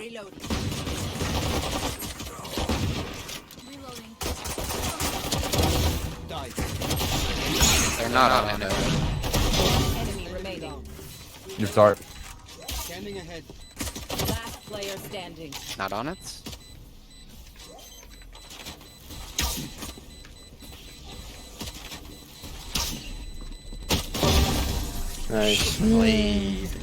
Reloading. Reloading. They're not on it. Enemy remaining. You start. Scanning ahead. Last player standing. Not on it. Nice. Please.